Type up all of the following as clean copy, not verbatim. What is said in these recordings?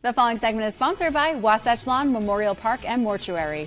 The following segment is sponsored by Wasatch Lawn Memorial Park and Mortuary.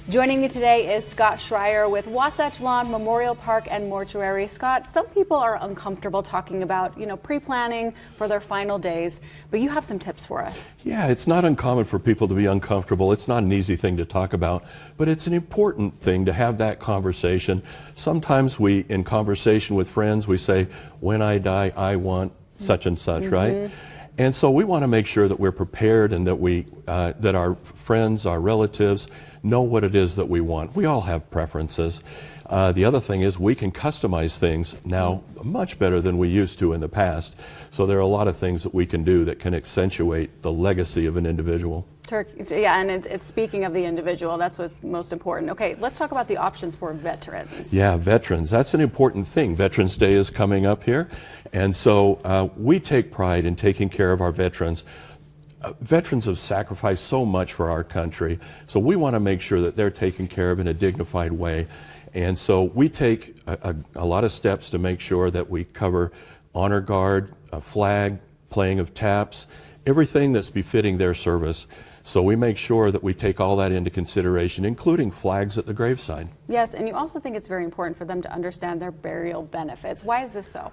Joining me today is Scott Schreyer with Wasatch Lawn Memorial Park and Mortuary. Scott, some people are uncomfortable talking about, pre-planning for their final days, but you have some tips for us. Yeah, it's not uncommon for people to be uncomfortable. It's not an easy thing to talk about, but it's an important thing to have that conversation. Sometimes in conversation with friends, we say, when I die, I want such and such, right? And so we want to make sure that we're prepared and that that our friends, our relatives, know what it is that we want. We all have preferences. The other thing is we can customize things now much better than we used to in the past. So there are a lot of things that we can do that can accentuate the legacy of an individual. Yeah, and it's speaking of the individual, that's what's most important. Okay, let's talk about the options for veterans. Yeah, veterans, that's an important thing. Veterans Day is coming up here, and so we take pride in taking care of our veterans. Veterans have sacrificed so much for our country, so we want to make sure that they're taken care of in a dignified way. And so we take a lot of steps to make sure that we cover honor guard, a flag, playing of taps, everything that's befitting their service. So we make sure that we take all that into consideration, including flags at the graveside. Yes, and you also think it's very important for them to understand their burial benefits. Why is this so?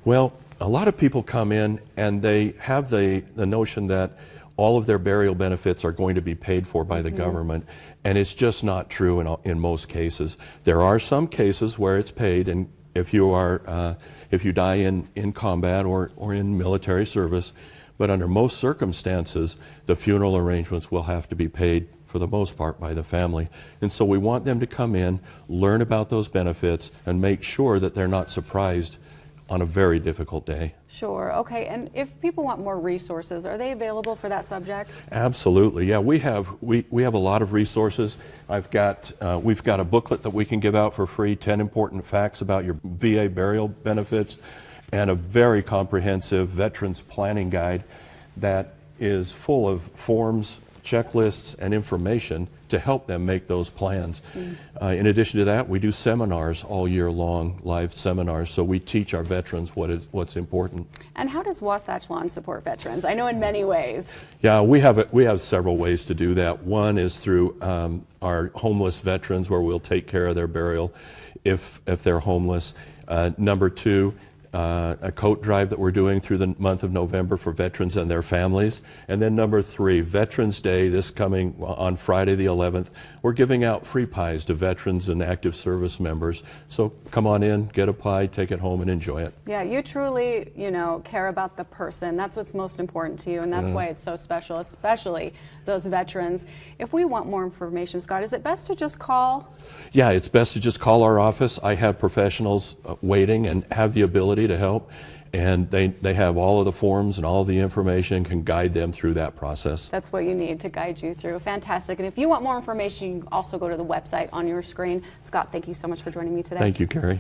Well, a lot of people come in and they have the notion that all of their burial benefits are going to be paid for by the government, and it's just not true in most cases. There are some cases where it's paid, and if you die in combat or in military service, but under most circumstances, the funeral arrangements will have to be paid for the most part by the family. And so we want them to come in, learn about those benefits, and make sure that they're not surprised on a very difficult day. Sure. Okay. And if people want more resources, are they available for that subject? Absolutely. Yeah, we have a lot of resources. We've got a booklet that we can give out for free, 10 important facts about your VA burial benefits, and a very comprehensive veterans planning guide that is full of forms, checklists, and information to help them make those plans. In addition to that, we do seminars all year long, live seminars, so we teach our veterans what's important. And how does Wasatch Lawn support veterans? I know in many ways. Yeah, we have several ways to do that. One is through our homeless veterans, where we'll take care of their burial if they're homeless. Number two, a coat drive that we're doing through the month of November for veterans and their families. And then number three, Veterans Day, this coming on Friday the 11th, we're giving out free pies to veterans and active service members. So come on in, get a pie, take it home and enjoy it. Yeah, you truly, care about the person. That's what's most important to you, and that's why it's so special, especially those veterans. If we want more information, Scott, is it best to just call? Yeah, it's best to just call our office. I have professionals waiting and have the ability to help, and they have all of the forms and all of the information, can guide them through that process. That's what you need to guide you through. Fantastic. And if you want more information, you can also go to the website on your screen. Scott, thank you so much for joining me today. Thank you, Kari.